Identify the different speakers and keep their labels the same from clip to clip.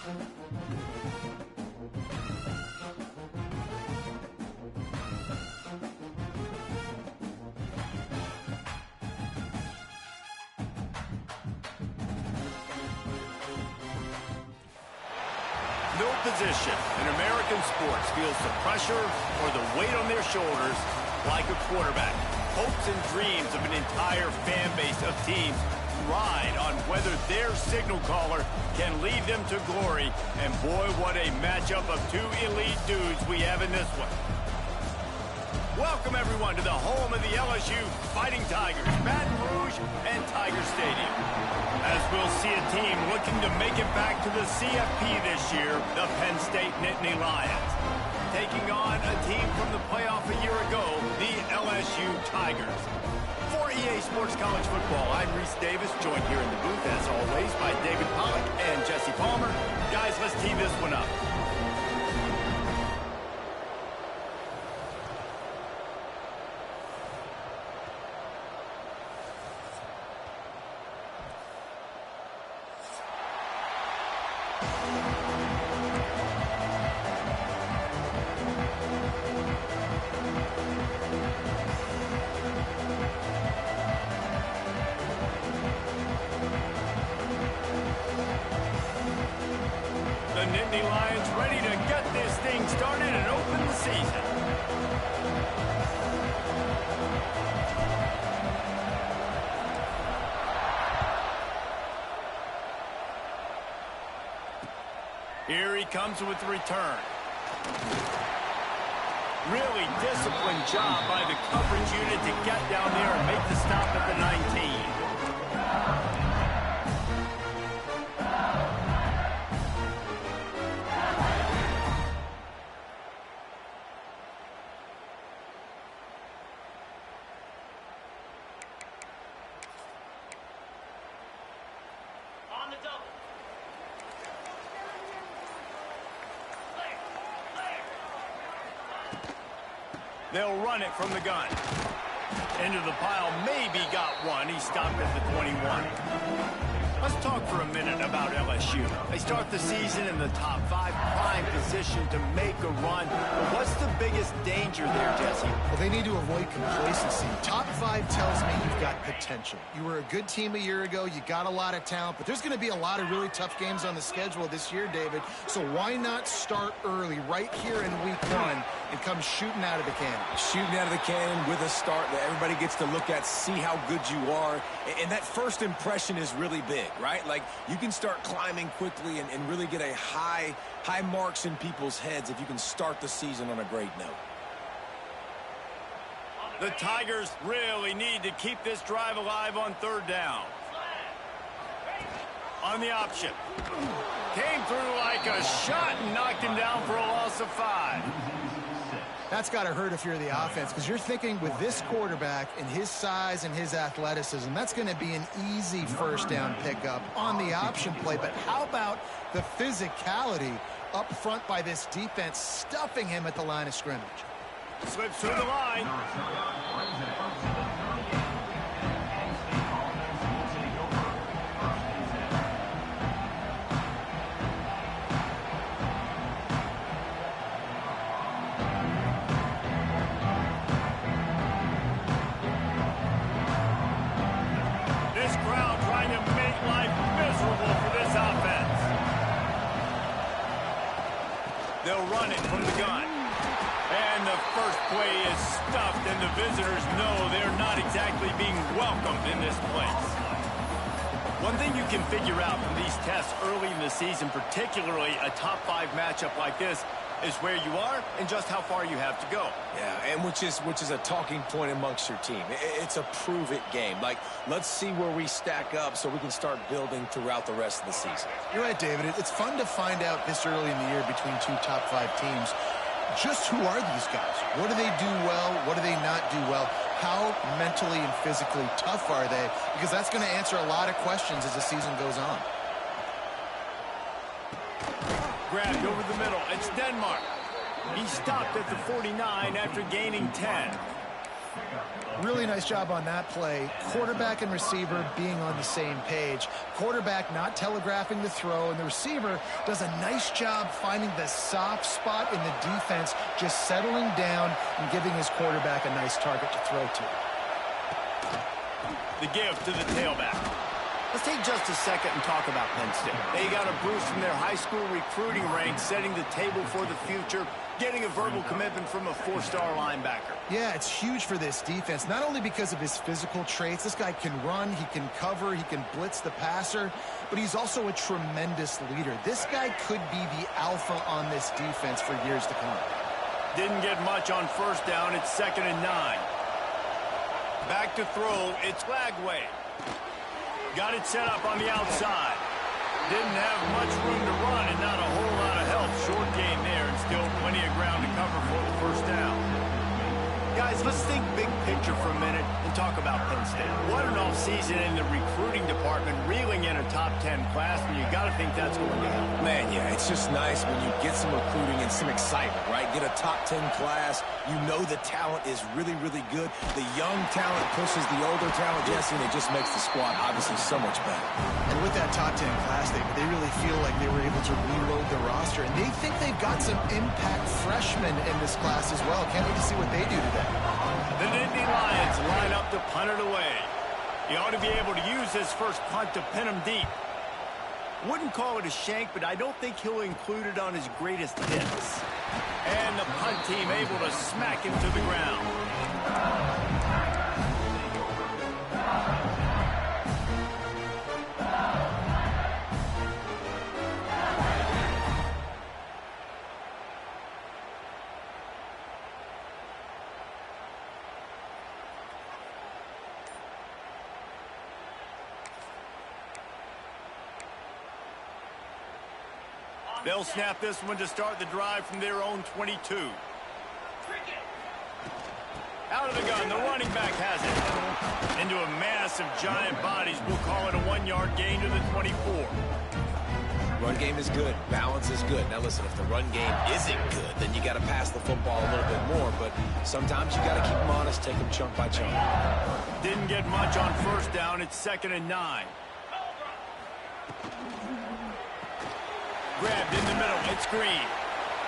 Speaker 1: No position in American sports feels the pressure or the weight on their shoulders like a quarterback. Hopes and dreams of an entire fan base of teams ride on whether their signal caller can lead them to glory. And boy, what a matchup of two elite dudes we have in this one. Welcome, everyone, to the home of the LSU Fighting Tigers, Baton Rouge and Tiger Stadium. As we'll see a team looking to make it back to the CFP this year, the Penn State Nittany Lions. Taking on a team from the playoff a year ago, the LSU Tigers. For EA Sports College Football, I'm Reese Davis, joined here in the booth, as always, by David Pollack and Jesse Palmer. Guys, let's tee this one up. The Nittany Lions ready to get this thing started and open the season. Here he comes with the return. Really disciplined job by the coverage unit to get down there and make the stop at the 19. They'll run it from the gun. Into the pile, maybe got one. He stopped at the 21. Let's talk for a minute about LSU. They start the season in the top 5, prime position to make a run. But what's the biggest danger there, Jesse?
Speaker 2: Well, they need to avoid complacency. Top 5 tells me you've got potential. You were a good team a year ago. You got a lot of talent. But there's going to be a lot of really tough games on the schedule this year, David. So why not start early right here in week 1 and come shooting out of the cannon?
Speaker 3: Shooting out of the cannon with a start that everybody gets to look at, see how good you are. And that first impression is really big, right? Like, you can start climbing quickly and really get a high marks in people's heads if you can start the season on a great note.
Speaker 1: The Tigers really need to keep this drive alive on 3rd down. On the option. Came through like a shot and knocked him down for a loss of 5.
Speaker 2: That's got to hurt if you're the offense, because you're thinking with this quarterback and his size and his athleticism, that's going to be an easy 1st down pickup on the option play. But how about the physicality up front by this defense, stuffing him at the line of scrimmage?
Speaker 1: Slips through the line. This crowd trying to make life miserable for this offense. They'll run it from the gun. And the first play is stuffed, and the visitors know they're not exactly being welcomed in this place. One thing you can figure out from these tests early in the season, particularly a top 5 matchup like this, is where you are and just how far you have to go.
Speaker 3: Yeah, and which is a talking point amongst your team. It's a prove-it game. Like, let's see where we stack up so we can start building throughout the rest of the season.
Speaker 2: You're right, David. It's fun to find out this early in the year between 2 top 5 teams. Just who are these guys? What do they do well? What do they not do well? How mentally and physically tough are they? Because that's going to answer a lot of questions as the season goes on.
Speaker 1: Grabbed over the middle. It's Denmark. He stopped at the 49 after gaining 10.
Speaker 2: Really nice job on that play. Quarterback and receiver being on the same page. Quarterback not telegraphing the throw, and the receiver does a nice job finding the soft spot in the defense, just settling down and giving his quarterback a nice target to throw to.
Speaker 1: The give to the tailback. Let's take just a second and talk about Penn State. They got a boost from their high school recruiting ranks, setting the table for the future, getting a verbal commitment from a 4-star linebacker.
Speaker 2: Yeah, it's huge for this defense, not only because of his physical traits. This guy can run, he can cover, he can blitz the passer, but he's also a tremendous leader. This guy could be the alpha on this defense for years to come.
Speaker 1: Didn't get much on first down. It's 2nd and 9. Back to throw. It's Lagway. Got it set up on the outside. Didn't have much room to run and not a whole lot of help. Short game there and still plenty of ground to cover for the first down. Guys, let's think big picture for a minute and talk about Penn State. What an offseason in the recruiting department, reeling in a top 10 class, and you got to think that's going to help.
Speaker 3: Man, yeah, it's just nice when you get some recruiting and some excitement, right? Get a top 10 class. You know the talent is really, really good. The young talent pushes the older talent, Jesse, and it just makes the squad obviously so much better.
Speaker 2: And with that top 10 class, they really feel like they were able to reload the roster, and they think they've got some impact freshmen in this class as well. Can't wait to see what they do today.
Speaker 1: The Nittany Lions line up to punt it away. He ought to be able to use his first punt to pin him deep. Wouldn't call it a shank, but I don't think he'll include it on his greatest hits. And the punt team able to smack him to the ground. They'll snap this one to start the drive from their own 22. Out of the gun, the running back has it. Into a mass of giant bodies. We'll call it a 1-yard gain to the 24.
Speaker 3: Run game is good. Balance is good. Now listen, if the run game isn't good, then you got to pass the football a little bit more. But sometimes you got to keep them honest, take them chunk by chunk.
Speaker 1: Didn't get much on first down. It's 2nd and 9. Grabbed in the middle. It's Green.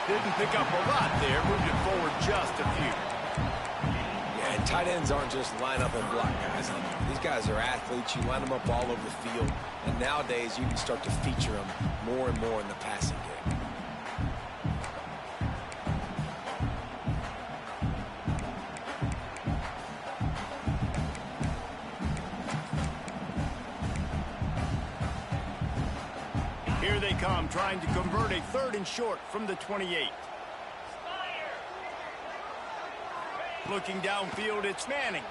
Speaker 1: Didn't pick up a lot there. Moved it forward just a few.
Speaker 3: Yeah, and tight ends aren't just line up and block guys. These guys are athletes. You line them up all over the field. And nowadays, you can start to feature them more and more in the passing game.
Speaker 1: Here they come, trying to convert a 3rd and short from the 28. Looking downfield, it's Manning.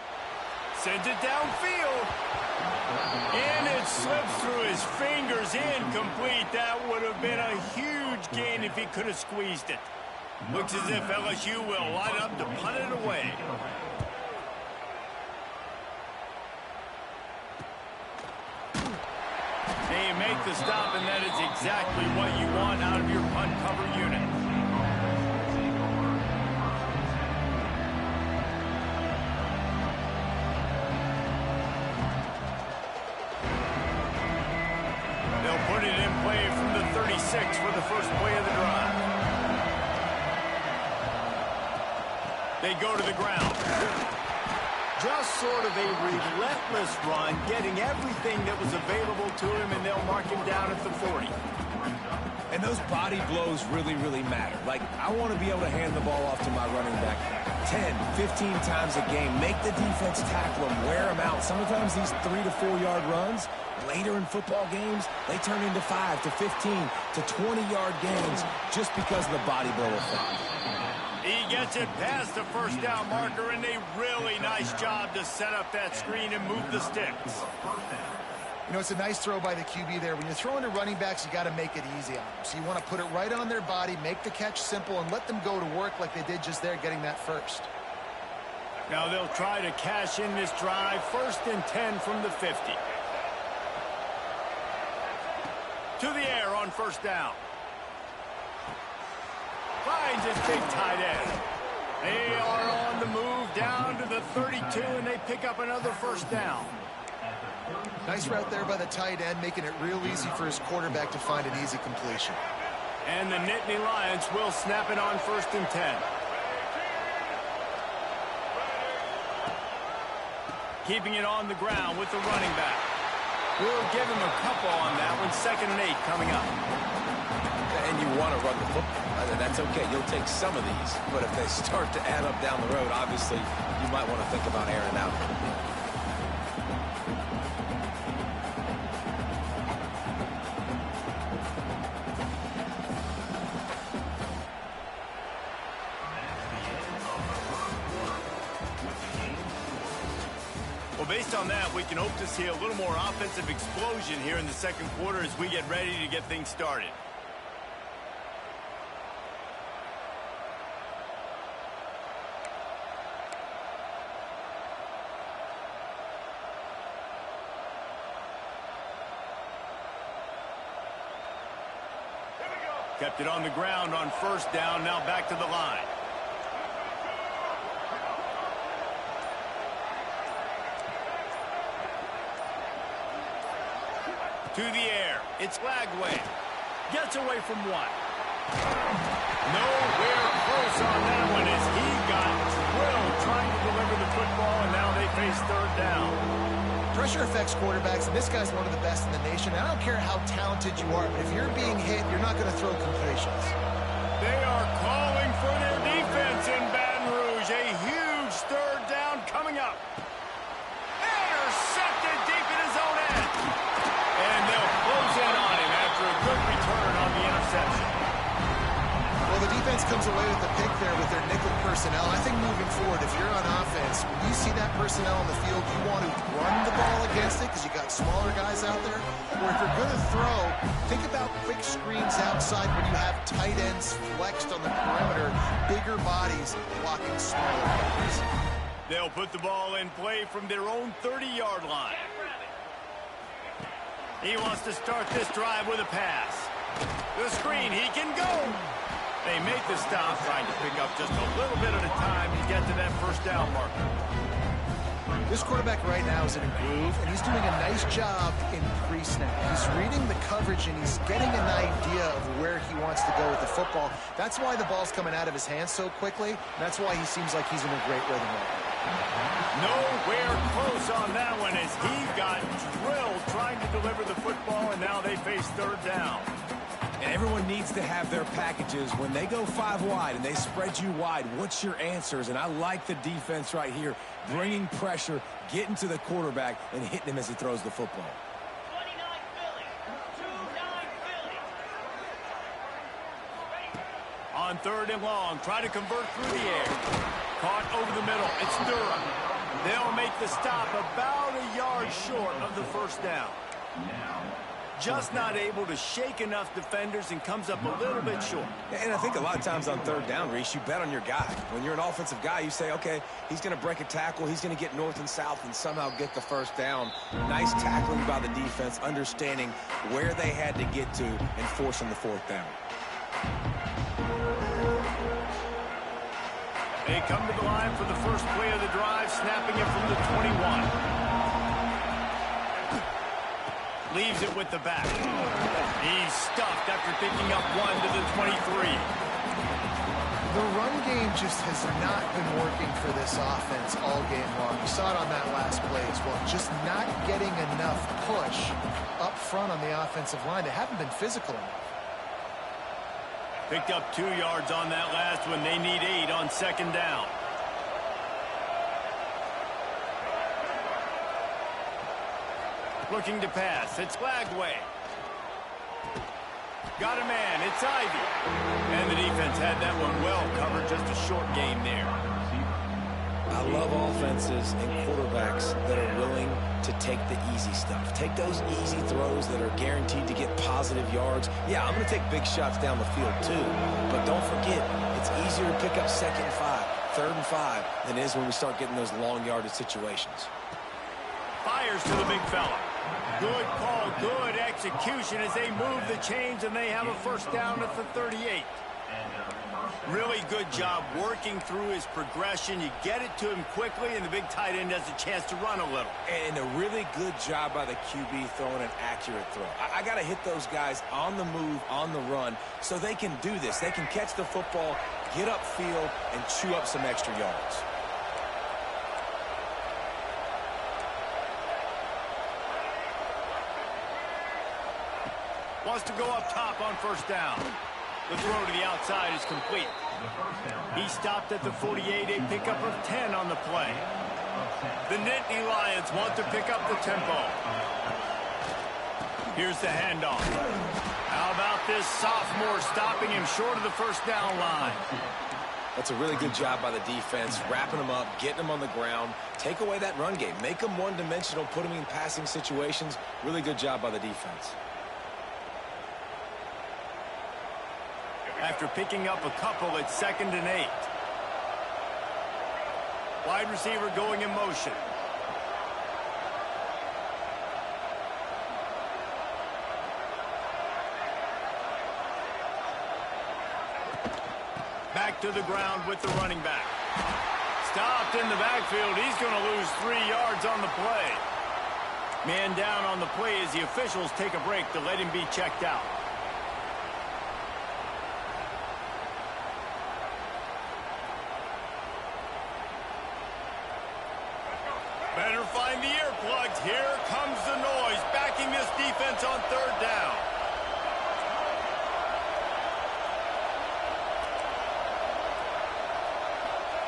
Speaker 1: Sends it downfield. And it slips through his fingers, incomplete. That would have been a huge gain if he could have squeezed it. Looks as if LSU will line up to punt it away. They make the stop, and that is exactly what you want out of your punt cover unit. They'll put it in play from the 36 for the first play of the drive. They go to the ground. Just sort of a relentless run, getting everything that was available to him, and they'll mark him down at the 40.
Speaker 3: And those body blows really, really matter. Like, I want to be able to hand the ball off to my running back 10, 15 times a game. Make the defense tackle him, wear him out. Sometimes these 3 to 4 yard runs, later in football games, they turn into 5 to 15 to 20-yard gains just because of the body blow effect.
Speaker 1: He gets it past the first down marker, and a really nice job to set up that screen and move the sticks.
Speaker 2: You know, it's a nice throw by the QB there. When you're throwing to running backs, you got to make it easy on them. So you want to put it right on their body, make the catch simple, and let them go to work like they did just there, getting that first.
Speaker 1: Now they'll try to cash in this drive. 1st and 10 from the 50. To the air on first down. Finds his big tight end. They are on the move down to the 32, and they pick up another first down.
Speaker 2: Nice route there by the tight end, making it real easy for his quarterback to find an easy completion.
Speaker 1: And the Nittany Lions will snap it on 1st and 10. Keeping it on the ground with the running back. We'll give him a couple on that one. 2nd and 8 coming up.
Speaker 3: And you want to run the football. That's okay. You'll take some of these. But if they start to add up down the road, obviously, you might want to think about airing out.
Speaker 1: Well, based on that, we can hope to see a little more offensive explosion here in the 2nd quarter as we get ready to get things started. Kept it on the ground on 1st down, now back to the line. To the air. It's Lagway. Gets away from one. Nowhere close on that one as he got drilled trying to deliver the football, and now they face 3rd down.
Speaker 2: Pressure affects quarterbacks, and this guy's one of the best in the nation. I don't care how talented you are, but if you're being hit, you're not going to throw completions.
Speaker 1: They are calling for their defense in Baton Rouge. A huge 3rd down coming up. Intercepted deep in his own end. And they'll close in on him after a good return on the interception.
Speaker 2: Well, the defense comes away with the pick there with their nickel personnel. I think moving forward, if you're on offense, when you see that personnel on the field, you want to run the ball against it because you got smaller guys out there. Or if you're going to throw, think about quick screens outside when you have tight ends flexed on the perimeter, bigger bodies blocking smaller guys.
Speaker 1: They'll put the ball in play from their own 30-yard line. He wants to start this drive with a pass. The screen, he can go. They make the stop, trying to pick up just a little bit at a time to get to that 1st down marker.
Speaker 2: This quarterback right now is in a groove, and he's doing a nice job in pre-snap. He's reading the coverage, and he's getting an idea of where he wants to go with the football. That's why the ball's coming out of his hands so quickly. That's why he seems like he's in a great rhythm right now.
Speaker 1: Nowhere close on that one as he got drilled trying to deliver the football, and now they face 3rd down.
Speaker 3: And everyone needs to have their packages. When they go 5 wide and they spread you wide, what's your answers? And I like the defense right here, bringing pressure, getting to the quarterback, and hitting him as he throws the football.
Speaker 1: 29 Philly. 29 Philly. On 3rd and long, try to convert through the air. Caught over the middle. It's Durham. They'll make the stop about a yard short of the 1st down. Just not able to shake enough defenders and comes up a little bit short.
Speaker 3: And I think a lot of times on 3rd down, Reese, you bet on your guy. When you're an offensive guy, you say, okay, he's going to break a tackle, he's going to get north and south and somehow get the 1st down. Nice tackling by the defense, understanding where they had to get to and forcing the 4th down.
Speaker 1: They come to the line for the first play of the drive, snapping it from the 21. Leaves it with the back. He's stuffed after picking up 1 to the 23.
Speaker 2: The run game just has not been working for this offense all game long. You saw it on that last play as well. Just not getting enough push up front on the offensive line. They haven't been physical enough.
Speaker 1: Picked up 2 yards on that last one. They need 8 on 2nd down. Looking to pass. It's Lagway. Got a man. It's Ivy. And the defense had that one well covered. Just a short game there.
Speaker 3: I love offenses and quarterbacks that are willing to take the easy stuff. Take those easy throws that are guaranteed to get positive yards. Yeah, I'm going to take big shots down the field too. But don't forget, it's easier to pick up 2nd and 5, 3rd and 5 than it is when we start getting those long yardage situations.
Speaker 1: Fires to the big fella. Good call, good execution as they move the chains, and they have a 1st down at the 38. Really good job working through his progression. You get it to him quickly, and the big tight end has a chance to run a little.
Speaker 3: And a really good job by the QB throwing an accurate throw. I got to hit those guys on the move, on the run, so they can do this. They can catch the football, get upfield, and chew up some extra yards.
Speaker 1: Wants to go up top on first down. The throw to the outside is complete. He stopped at the 48, a pickup of 10 on the play. The Nittany Lions want to pick up the tempo. Here's the handoff. How about this sophomore stopping him short of the first down line?
Speaker 3: That's a really good job by the defense, wrapping them up, getting them on the ground. Take away that run game. Make them one-dimensional, put them in passing situations. Really good job by the defense.
Speaker 1: After picking up a couple, it's 2nd and 8. Wide receiver going in motion. Back to the ground with the running back. Stopped in the backfield. He's going to lose 3 yards on the play. Man down on the play as the officials take a break to let him be checked out. Better find the earplugs. Here comes the noise, backing this defense on 3rd down.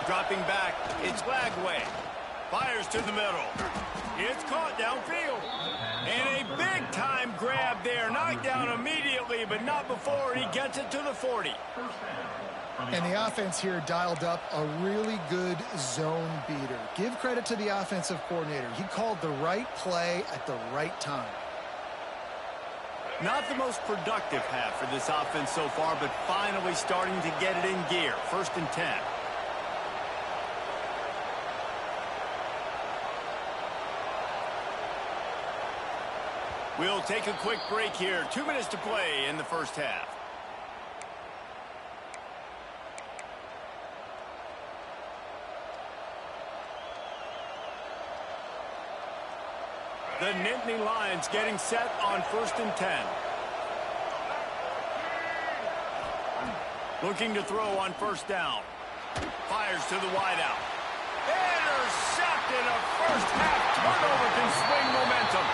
Speaker 1: Dropping back, it's Lagway. Fires to the middle. It's caught downfield. And a big-time grab there. Knocked down immediately, but not before he gets it to the 40.
Speaker 2: And the offense here dialed up a really good zone beater. Give credit to the offensive coordinator. He called the right play at the right time.
Speaker 1: Not the most productive half for this offense so far, but finally starting to get it in gear. 1st and 10. We'll take a quick break here. 2 minutes to play in the first half. The Nittany Lions getting set on 1st and 10. Looking to throw on 1st down. Fires to the wideout. Intercepted. A first half turnover can swing momentum.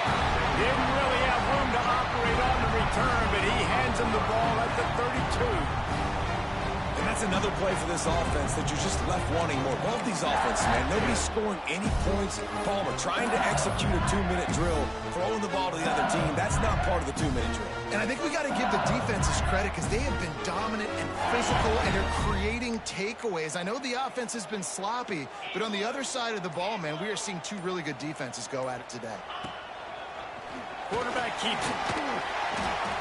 Speaker 1: Didn't really have room to operate on the return, but he hands him the ball at the 32.
Speaker 3: And that's another play for this offense that you're just left wanting more. Both these offenses, man, nobody's scoring any points. Palmer trying to execute a 2-minute drill, throwing the ball to the other team. That's not part of the 2-minute drill.
Speaker 2: And I think we got to give the defenses credit because they have been dominant and physical, and they're creating takeaways. I know the offense has been sloppy, but on the other side of the ball, man, we are seeing 2 really good defenses go at it today.
Speaker 1: Quarterback keeps it.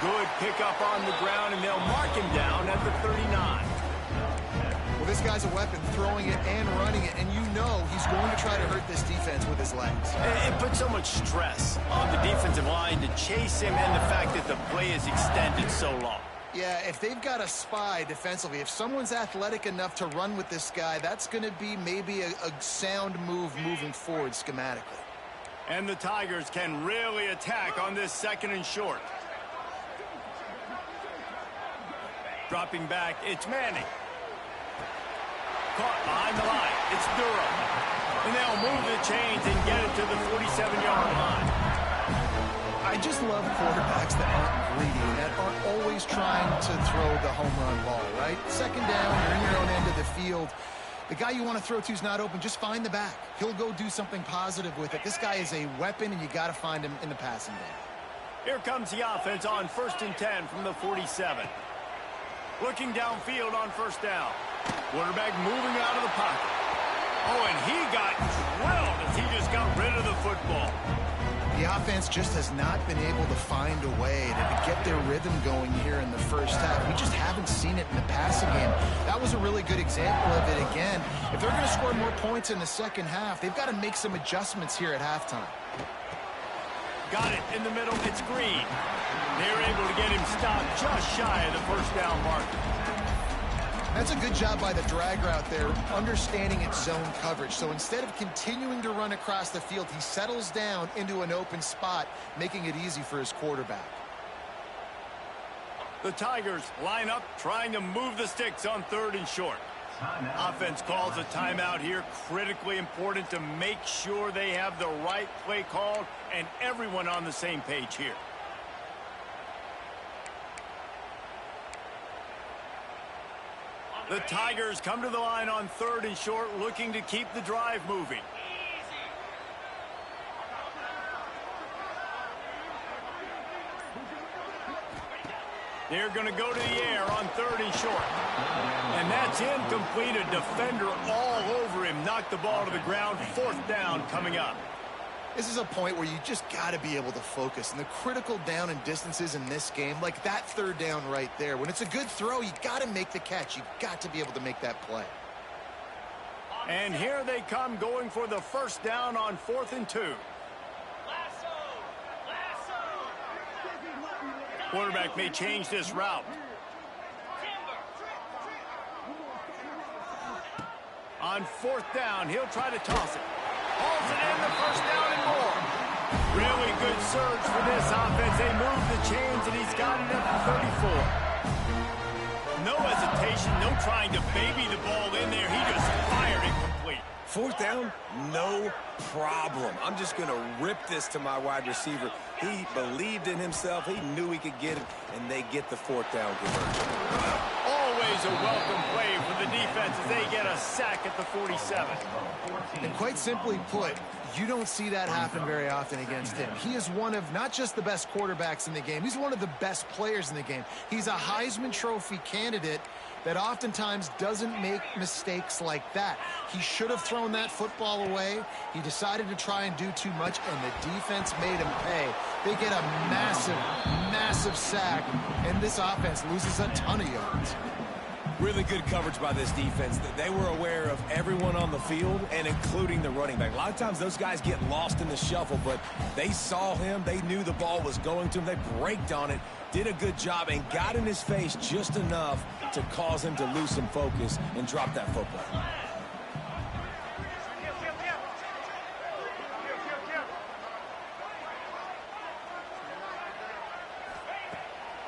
Speaker 1: Good pickup on the ground, and they'll mark him down at the 39.
Speaker 2: Well, this guy's a weapon, throwing it and running it, and you know he's going to try to hurt this defense with his legs.
Speaker 1: It puts so much stress on the defensive line to chase him, and the fact that the play is extended so long.
Speaker 2: Yeah, if they've got a spy defensively, if someone's athletic enough to run with this guy, that's going to be maybe a sound move moving forward schematically.
Speaker 1: And the Tigers can really attack on this 2nd and short. Dropping back, it's Manning. Caught behind the line, it's Durham. And they'll move the chains and get it to the 47-yard line.
Speaker 2: I just love quarterbacks that aren't greedy, that aren't always trying to throw the home run ball, right? 2nd down, you're in your own end of the field. The guy you want to throw to is not open. Just find the back. He'll go do something positive with it. This guy is a weapon, and you got to find him in the passing game.
Speaker 1: Here comes the offense on 1st and 10 from the 47. Looking downfield on 1st down. Quarterback moving out of the pocket. Oh, and he got drilled as he just got rid of the football.
Speaker 2: The offense just has not been able to find a way to get their rhythm going here in the first half. We just haven't seen it in the passing game. That was a really good example of it again. If they're going to score more points in the second half, they've got to make some adjustments here at halftime.
Speaker 1: Got it in the middle. It's Green. They're able to get him stopped just shy of the 1st down marker.
Speaker 2: That's a good job by the drag route there, understanding its zone coverage. So instead of continuing to run across the field, he settles down into an open spot, making it easy for his quarterback.
Speaker 1: The Tigers line up, trying to move the sticks on 3rd and short. Offense calls a timeout here. Critically important to make sure they have the right play called and everyone on the same page here. The Tigers come to the line on 3rd and short, looking to keep the drive moving. They're going to go to the air on 3rd and short. And that's incomplete. A defender all over him. Knocked the ball to the ground. 4th down coming up.
Speaker 2: This is a point where you just got to be able to focus. And the critical down and distances in this game, like that 3rd down right there, when it's a good throw, you got to make the catch. You got to be able to make that play.
Speaker 1: And here they come, going for the 1st down on 4th and 2. Quarterback may change this route. On 4th down, he'll try to toss it. Hauls it in, the 1st down and more. Really good surge for this offense. They move the chains, and he's got it at the 34. No hesitation, no trying to baby the ball in there. He just fired it complete.
Speaker 3: 4th down, no problem. I'm just going to rip this to my wide receiver. He believed in himself. He knew he could get it, and they get the 4th down conversion.
Speaker 1: Always a welcome play for the defense as they get a sack at the 47.
Speaker 2: And quite simply put, you don't see that happen very often against him. He is one of not just the best quarterbacks in the game, he's one of the best players in the game. He's a Heisman Trophy candidate that oftentimes doesn't make mistakes like that. He should have thrown that football away. He decided to try and do too much, and the defense made him pay. They get a massive, massive sack, and this offense loses a ton of yards.
Speaker 3: Really good coverage by this defense. They were aware of everyone on the field, and including the running back. A lot of times those guys get lost in the shuffle, but they saw him. They knew the ball was going to him. They braked on it, did a good job, and got in his face just enough to cause him to lose some focus and drop that football.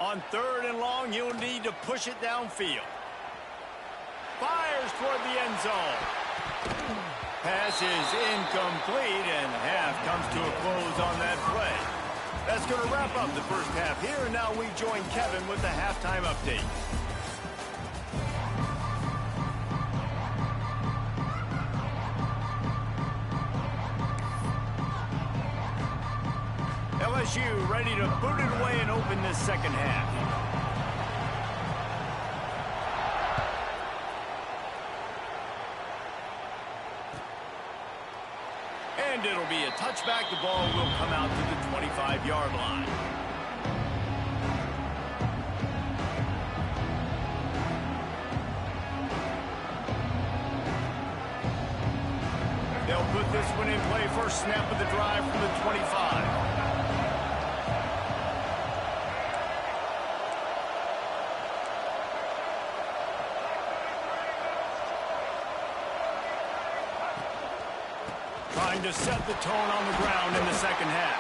Speaker 1: On 3rd and long, you'll need to push it downfield. Fires toward the end zone. Pass is incomplete, and half comes to a close on that play. That's going to wrap up the 1st half here, and now we join Kevin with the halftime update. LSU ready to boot it away and open this 2nd half. And it'll be a touchback. The ball will come out to the 25-yard line. They'll put this one in play. First snap of the drive from the 25. Trying to set the tone on the ground in the 2nd half.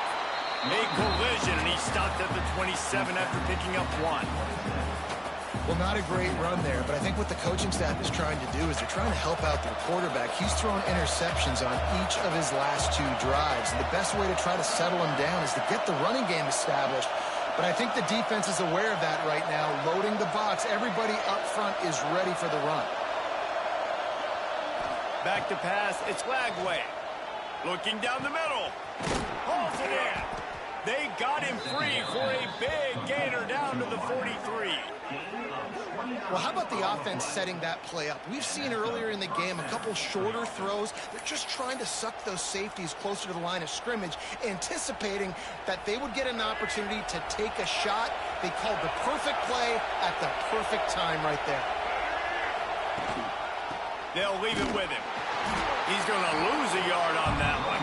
Speaker 1: Made collision, and he stopped at the 27 after picking up 1.
Speaker 2: Well, not a great run there, but I think what the coaching staff is trying to do is they're trying to help out their quarterback. He's thrown interceptions on each of his last 2 drives, and the best way to try to settle him down is to get the running game established. But I think the defense is aware of that right now, loading the box. Everybody up front is ready for the run.
Speaker 1: Back to pass, it's Lagway. Looking down the middle. Hauls it in. They got him free for a big gainer down to the 43.
Speaker 2: Well, how about the offense setting that play up? We've seen earlier in the game a couple shorter throws. They're just trying to suck those safeties closer to the line of scrimmage, anticipating that they would get an opportunity to take a shot. They called the perfect play at the perfect time right there.
Speaker 1: They'll leave it with him. He's going to lose a yard on that one.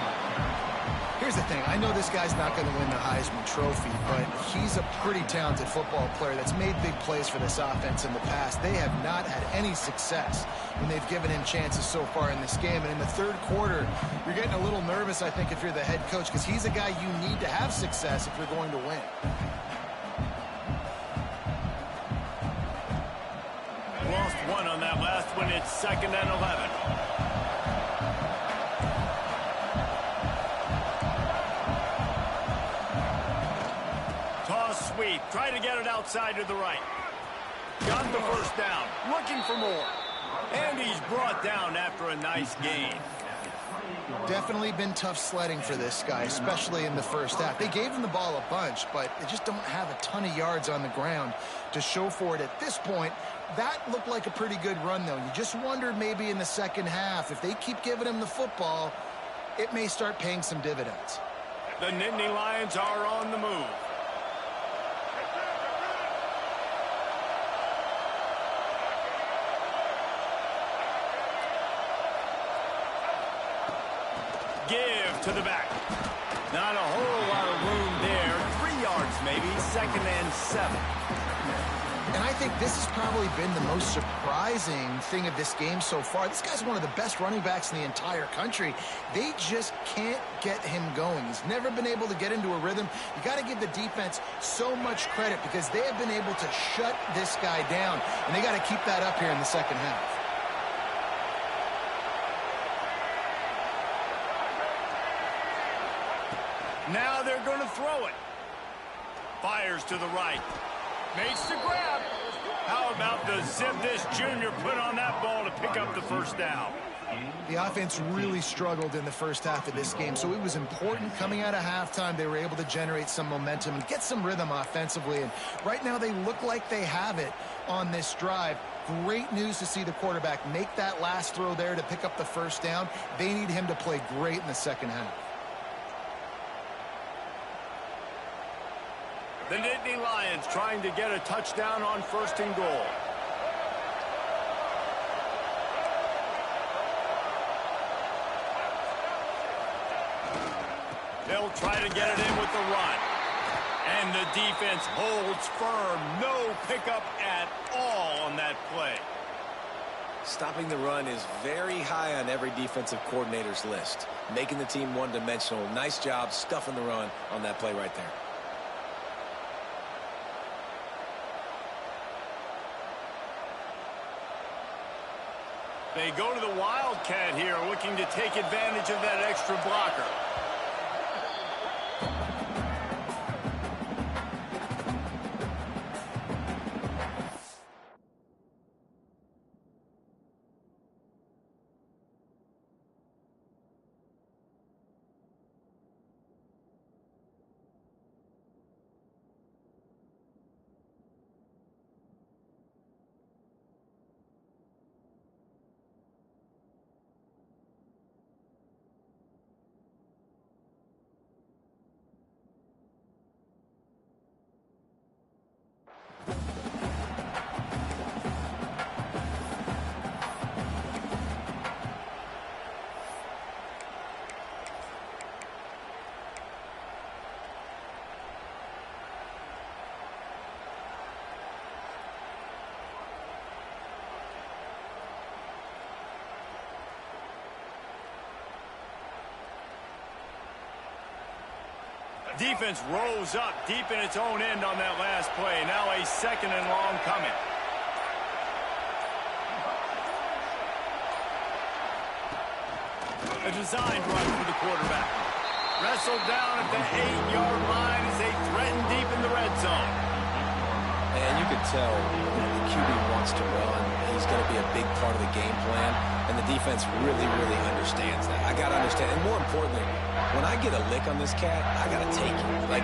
Speaker 2: Here's the thing. I know this guy's not going to win the Heisman Trophy, but he's a pretty talented football player that's made big plays for this offense in the past. They have not had any success when they've given him chances so far in this game. And in the third quarter, you're getting a little nervous, I think, if you're the head coach, because he's a guy you need to have success if you're going to win.
Speaker 1: Lost one on that last one. It's 2nd and 11. Toss sweep. Try to get it outside to the right. Got the first down. Looking for more. And he's brought down after a nice gain.
Speaker 2: Definitely been tough sledding for this guy, especially in the first half. They gave him the ball a bunch, but they just don't have a ton of yards on the ground to show for it at this point. That looked like a pretty good run, though. You just wondered maybe in the second half, if they keep giving him the football, it may start paying some dividends.
Speaker 1: The Nittany Lions are on the move. Give to the back. Not a whole lot of room there. 3 yards maybe. 2nd and 7.
Speaker 2: And I think this has probably been the most surprising thing of this game so far. This guy's one of the best running backs in the entire country. They just can't get him going. He's never been able to get into a rhythm. You got to give the defense so much credit because they have been able to shut this guy down. And they got to keep that up here in the second half.
Speaker 1: Now they're going to throw it. Fires to the right. Makes the grab. How about the zip this junior put on that ball to pick up the first down?
Speaker 2: The offense really struggled in the first half of this game, so it was important coming out of halftime. They were able to generate some momentum and get some rhythm offensively, and right now they look like they have it on this drive. Great news to see the quarterback make that last throw there to pick up the first down. They need him to play great in the second half.
Speaker 1: The Nittany Lions trying to get a touchdown on 1st and goal. They'll try to get it in with the run. And the defense holds firm. No pickup at all on that play.
Speaker 3: Stopping the run is very high on every defensive coordinator's list. Making the team one-dimensional. Nice job stuffing the run on that play right there.
Speaker 1: They go to the Wildcat here, looking to take advantage of that extra blocker. Defense rose up deep in its own end on that last play. Now a 2nd and long coming. A designed run for the quarterback. Wrestled down at the 8-yard line as they threaten deep in the red zone.
Speaker 3: And you can tell the QB wants to run. He's going to be a big part of the game plan. And the defense really, really understands that. I got to understand. And more importantly, when I get a lick on this cat, I got to take it. Like,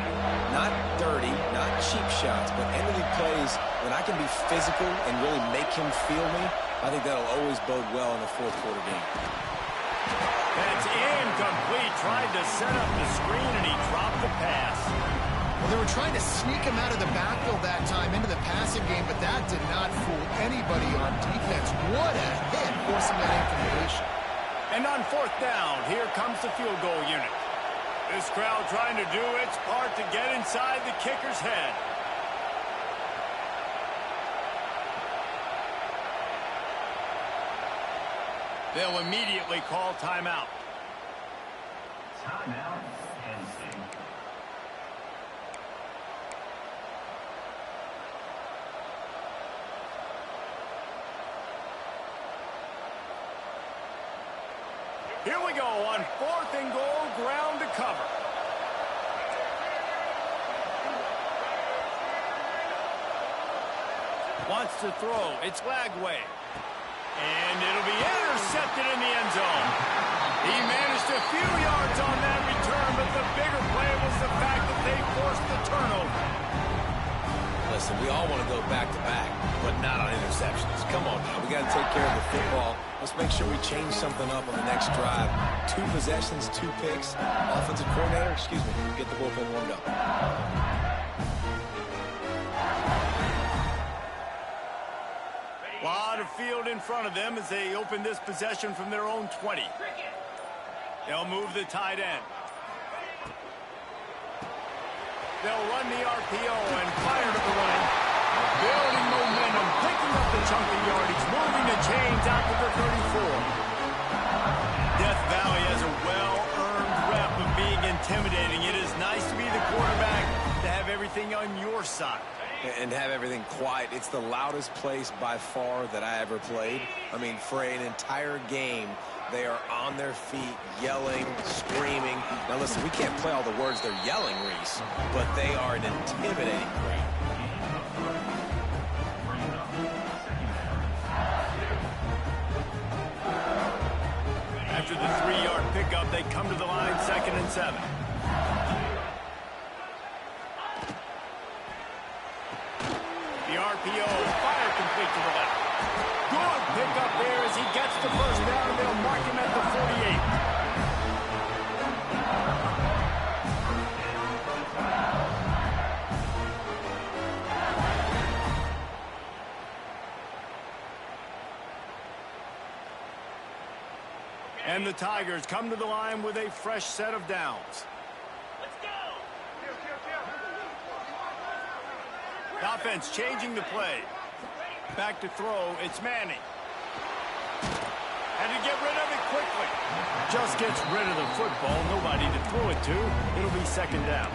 Speaker 3: not dirty, not cheap shots, but end-of-the plays when I can be physical and really make him feel me, I think that'll always bode well in the fourth quarter game.
Speaker 1: That's incomplete. Tried to set up the screen, and he dropped the pass.
Speaker 2: Well, they were trying to sneak him out of the backfield that time into the passing game, but that did not fool anybody on defense. What a hit, forcing that incompletion.
Speaker 1: And on 4th down, here comes the field goal unit. This crowd trying to do its part to get inside the kicker's head. They'll immediately call timeout.
Speaker 4: Timeout, Penn State.
Speaker 1: Here we go on 4th and goal, ground to cover. Wants to throw. It's Lagway. And it'll be intercepted in the end zone. He managed a few yards on that return, but the bigger play was the fact that they forced the turnover.
Speaker 3: Listen, we all want to go back-to-back, but not on interceptions. Come on now. We got to take care of the football. Let's make sure we change something up on the next drive. 2 possessions, 2 picks. Offensive coordinator, get the bullpen warmed up.
Speaker 1: A lot of field in front of them as they open this possession from their own 20. They'll move the tight end. They'll run the RPO and fire to the right. Building momentum, picking up the chunk of yardage, moving the chains out to the 34. Death Valley has a well-earned rep of being intimidating. It is nice to be the quarterback, to have everything on your side.
Speaker 3: And have everything quiet. It's the loudest place by far that I ever played. I mean, for an entire game, they are on their feet, yelling, screaming. Now, listen, we can't play all the words they're yelling, Reese, but they are an intimidating crowd.
Speaker 1: After the 3-yard pickup, they come to the line, 2nd and 7. The RPO, fire complete to the left. Good pickup there as he gets the first down, and they'll mark him at the 48. And the Tigers come to the line with a fresh set of downs. The offense changing the play. Back to throw, it's Manning. And to get rid of it quickly. Just gets rid of the football, nobody to throw it to. It'll be 2nd down.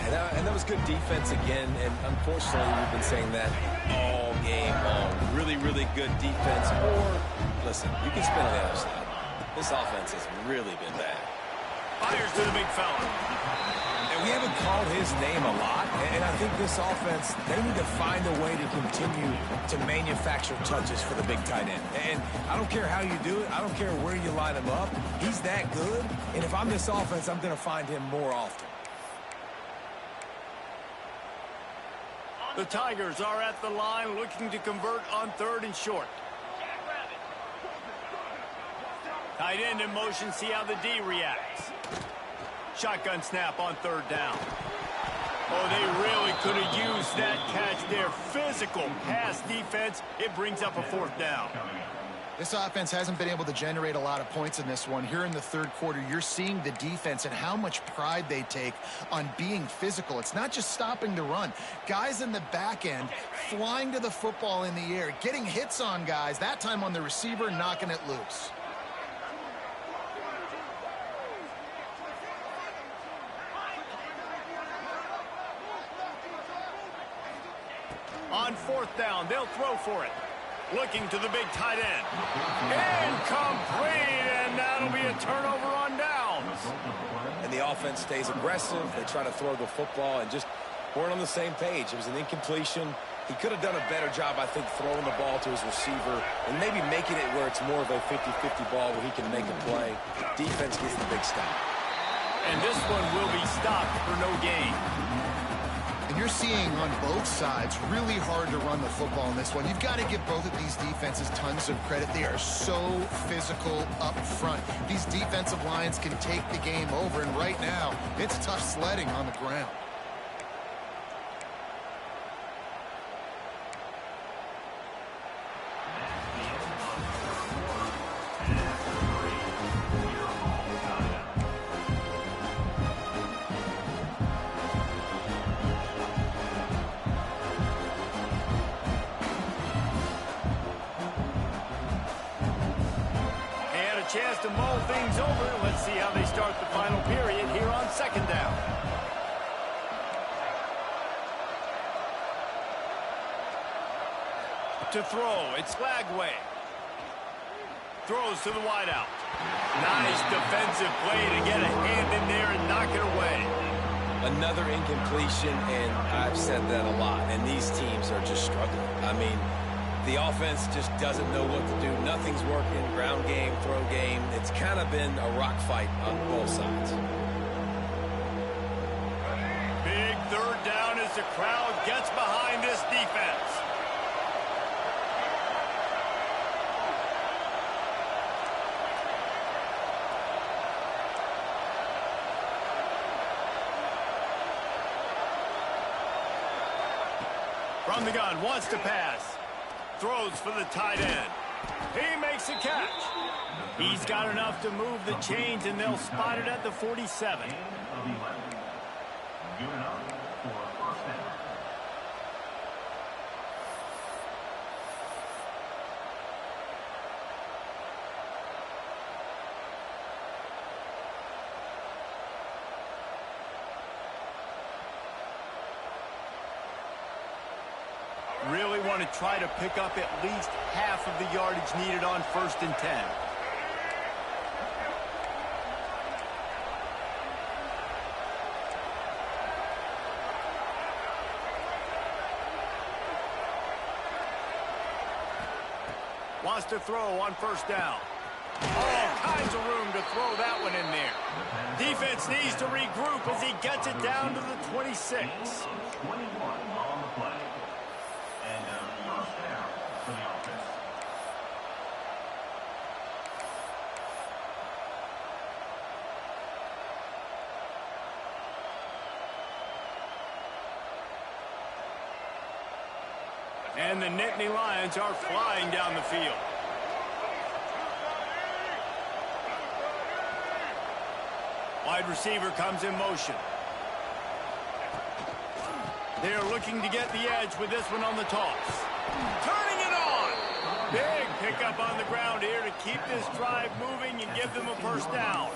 Speaker 3: And that was good defense again, and unfortunately we've been saying that all game long. Really, really good defense. Or, listen, you can spin on the other side. This offense has really been bad.
Speaker 1: Fires to the big fella.
Speaker 3: And we haven't called his name a lot, and I think this offense, they need to find a way to continue to manufacture touches for the big tight end. And I don't care how you do it. I don't care where you line him up. He's that good, and if I'm this offense, I'm going to find him more often.
Speaker 1: The Tigers are at the line looking to convert on 3rd and short. Tight end in motion, see how the D reacts. Shotgun snap on 3rd down. Oh, they really could have used that catch there. Physical pass defense. It brings up a 4th down.
Speaker 2: This offense hasn't been able to generate a lot of points in this one. Here in the 3rd quarter, you're seeing the defense and how much pride they take on being physical. It's not just stopping the run. Guys in the back end flying to the football in the air, getting hits on guys, that time on the receiver, knocking it loose.
Speaker 1: On 4th down, they'll throw for it. Looking to the big tight end. Incomplete, and that'll be a turnover on downs.
Speaker 3: And the offense stays aggressive. They try to throw the football and just weren't on the same page. It was an incompletion. He could have done a better job, I think, throwing the ball to his receiver and maybe making it where it's more of a 50-50 ball where he can make a play. Defense gets the big stop.
Speaker 1: And this one will be stopped for no gain.
Speaker 2: And you're seeing on both sides really hard to run the football in this one. You've got to give both of these defenses tons of credit. They are so physical up front. These defensive lines can take the game over, and right now, it's tough sledding on the ground.
Speaker 1: chance to mull things over. Let's see how they start the final period here on second down. To throw, it's Lagway. Throws to the wideout. Nice defensive play to get a hand in there and knock it away.
Speaker 3: Another incompletion, and I've said that a lot, and these teams are just struggling. I mean, the offense just doesn't know what to do. Nothing's working. Ground game, throw game. It's kind of been a rock fight on both sides.
Speaker 1: Big third down as the crowd gets behind this defense. From the gun, wants to pass. Throws for the tight end. He makes a catch. He's got enough to move the chains, and they'll spot it at the 47. Really want to try to pick up at least half of the yardage needed on 1st and 10. Wants to throw on 1st down. All kinds of room to throw that one in there. Defense needs to regroup as he gets it down to the 26. And the Nittany Lions are flying down the field. Wide receiver comes in motion. They're looking to get the edge with this one on the toss. Turning it on. Big pickup on the ground here to keep this drive moving and give them a 1st down.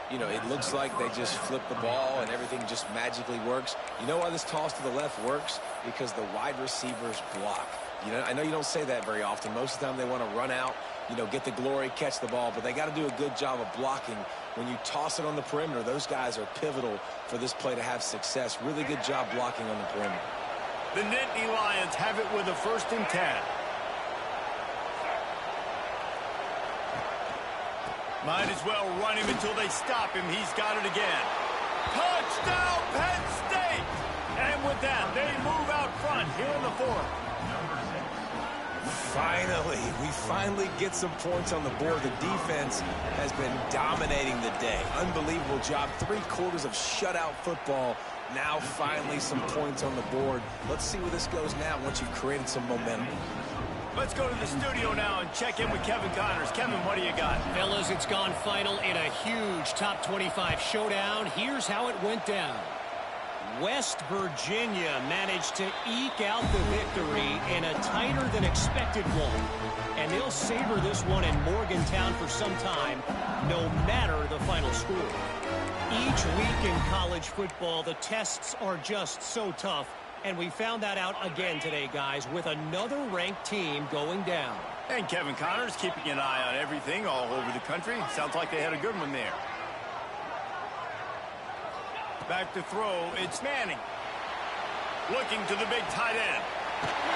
Speaker 3: You know, it looks like they just flip the ball and everything just magically works. You know why this toss to the left works? Because the wide receivers block. You know, I know you don't say that very often. Most of the time they want to run out, you know, get the glory, catch the ball, but they got to do a good job of blocking. When you toss it on the perimeter, those guys are pivotal for this play to have success. Really good job blocking on the perimeter.
Speaker 1: The Nittany Lions have it with a 1st and 10. Might as well run him until they stop him. He's got it again. Touchdown, Penn State! And with that, they move out front here in the 4th.
Speaker 3: Finally, we finally get some points on the board. The defense has been dominating the day. Unbelievable job. 3 quarters of shutout football. Now finally some points on the board. Let's see where this goes now once you've created some momentum.
Speaker 1: Let's go to the studio now and check in with Kevin Connors. Kevin, what do you got?
Speaker 4: Fellas, it's gone final in a huge top 25 showdown. Here's how it went down. West Virginia managed to eke out the victory in a tighter than expected one. And they'll savor this one in Morgantown for some time, no matter the final score. Each week in college football, the tests are just so tough. And we found that out again today, guys, with another ranked team going down.
Speaker 1: And Kevin Connors keeping an eye on everything all over the country. Sounds like they had a good one there. Back to throw, it's Manning. Looking to the big tight end.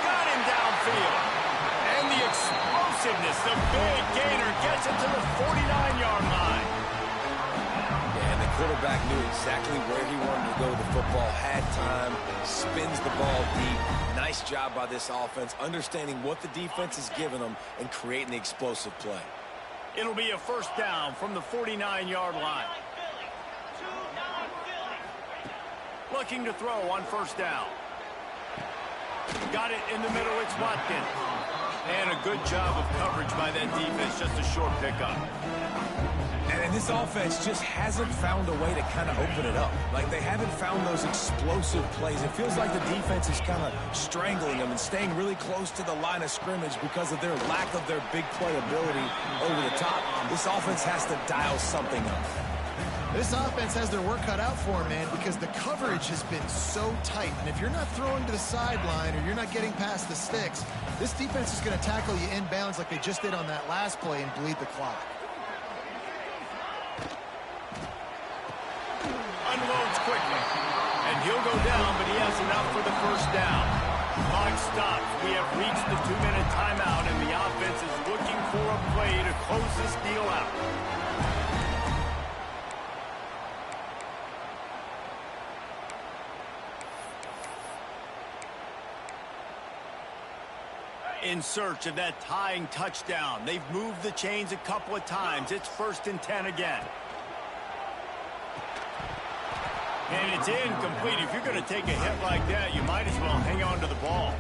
Speaker 1: Got him downfield. And the explosiveness, the big gainer gets it to the 49-yard line.
Speaker 3: And the quarterback knew exactly where he wanted to go with the football, had time, spins the ball deep. Nice job by this offense, understanding what the defense is giving them and creating the explosive play.
Speaker 1: It'll be a 1st down from the 49-yard line. Looking to throw on 1st down. Got it in the middle, it's Watkins. And a good job of coverage by that defense, just a short pickup.
Speaker 3: And this offense just hasn't found a way to kind of open it up. Like, they haven't found those explosive plays. It feels like the defense is kind of strangling them and staying really close to the line of scrimmage because of their lack of their big play ability over the top. This offense has to dial something up.
Speaker 2: This offense has their work cut out for them, man, because the coverage has been so tight. And if you're not throwing to the sideline or you're not getting past the sticks, this defense is going to tackle you inbounds like they just did on that last play and bleed the clock.
Speaker 1: Unloads quickly. And he'll go down, but he has enough for the first down. Clock stops. We have reached the 2-minute timeout, and the offense is looking for a play to close this deal out. In search of that tying touchdown. They've moved the chains a couple of times. It's 1st and 10 again. And it's incomplete. If you're going to take a hit like that, you might as well hang on to the ball.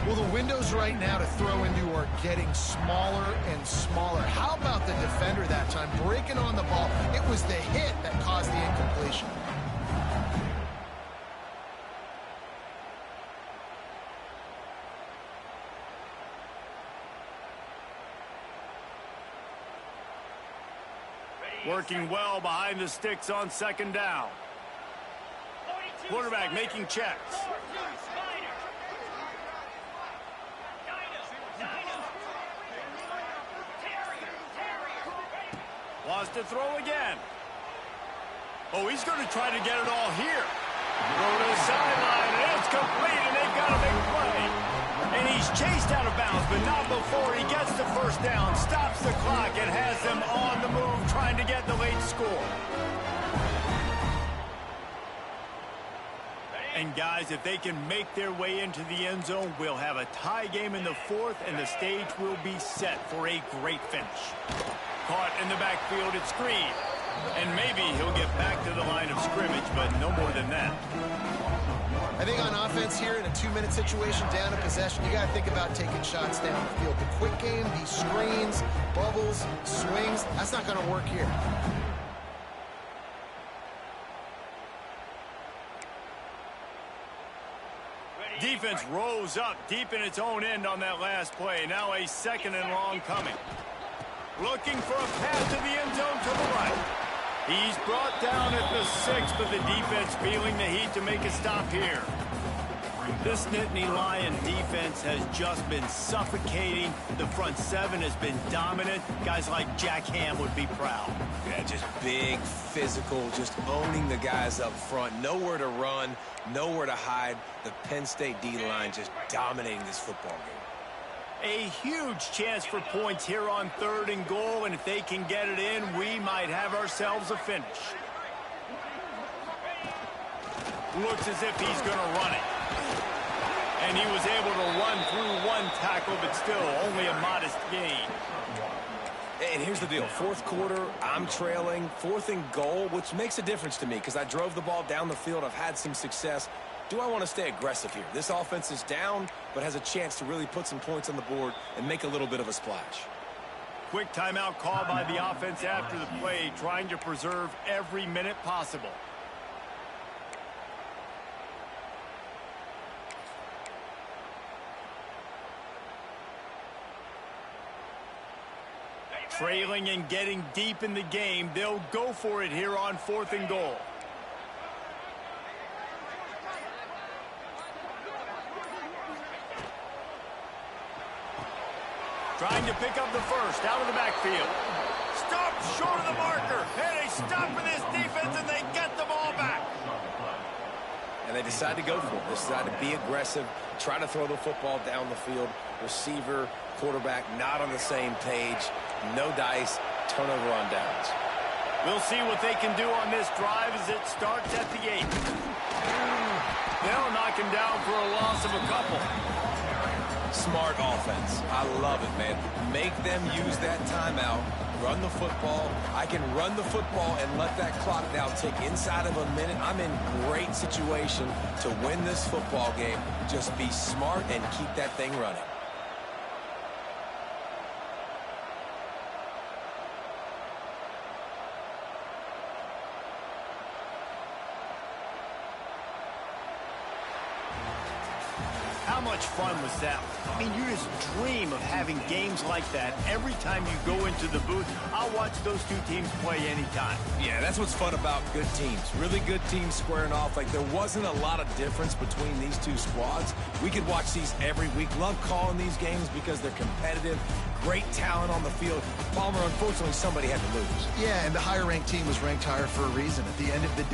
Speaker 2: Well, the windows right now to throw into are getting smaller and smaller. How about the defender that time breaking on the ball? It was the hit that caused the incompletion.
Speaker 1: Working well behind the sticks on 2nd down. Quarterback making checks. Wants to throw again. Oh, he's going to try to get it all here. Throw to the sideline, and it's complete, and they've got a big play. And he's chased out of bounds, but not before he gets the 1st down, stops the clock, and has them on the move trying to get the late score. And guys, if they can make their way into the end zone, we'll have a tie game in the 4th, and the stage will be set for a great finish. Caught in the backfield, it's Green. And maybe he'll get back to the line of scrimmage, but no more than that.
Speaker 2: I think on offense here in a 2-minute situation, down a possession, you got to think about taking shots down the field. The quick game, these screens, bubbles, swings, that's not going to work here.
Speaker 1: Defense rose up deep in its own end on that last play. Now a 2nd and long coming. Looking for a pass to the end zone to the right. He's brought down at the 6, but the defense feeling the heat to make a stop here. This Nittany Lion defense has just been suffocating. The front 7 has been dominant. Guys like Jack Ham would be proud.
Speaker 3: Yeah, just big, physical, just owning the guys up front. Nowhere to run, nowhere to hide. The Penn State D-line just dominating this football game.
Speaker 1: A huge chance for points here on 3rd and goal, and if they can get it in, we might have ourselves a finish. Looks as if he's going to run it. And he was able to run through 1 tackle, but still only a modest gain.
Speaker 3: And here's the deal. 4th quarter, I'm trailing. 4th and goal, which makes a difference to me because I drove the ball down the field. I've had some success. Do I want to stay aggressive here? This offense is down, but has a chance to really put some points on the board and make a little bit of a splash.
Speaker 1: Quick timeout called by the offense after the play, trying to preserve every minute possible. Trailing and getting deep in the game, they'll go for it here on 4th and goal. Trying to pick up the 1st out of the backfield. Stop short of the marker. And they stop for this defense, and they get the ball back.
Speaker 3: And they decide to go for it. They decide to be aggressive, try to throw the football down the field. Receiver, quarterback, not on the same page. No dice, turnover on downs.
Speaker 1: We'll see what they can do on this drive as it starts at the 8. They'll knock him down for a loss of a couple.
Speaker 3: Smart offense. I love it, man. Make them use that timeout. Run the football. I can run the football and let that clock now tick inside of a minute. I'm in great situation to win this football game. Just be smart and keep that thing running.
Speaker 1: much fun was that? I mean, you just dream of having games like that every time you go into the booth. I'll watch those two teams play anytime.
Speaker 3: Yeah, that's what's fun about good teams. Really good teams squaring off. Like, there wasn't a lot of difference between these two squads. We could watch these every week. Love calling these games because they're competitive. Great talent on the field. Palmer, unfortunately, somebody had to lose.
Speaker 2: Yeah, and the higher-ranked team was ranked higher for a reason. At the end of the day,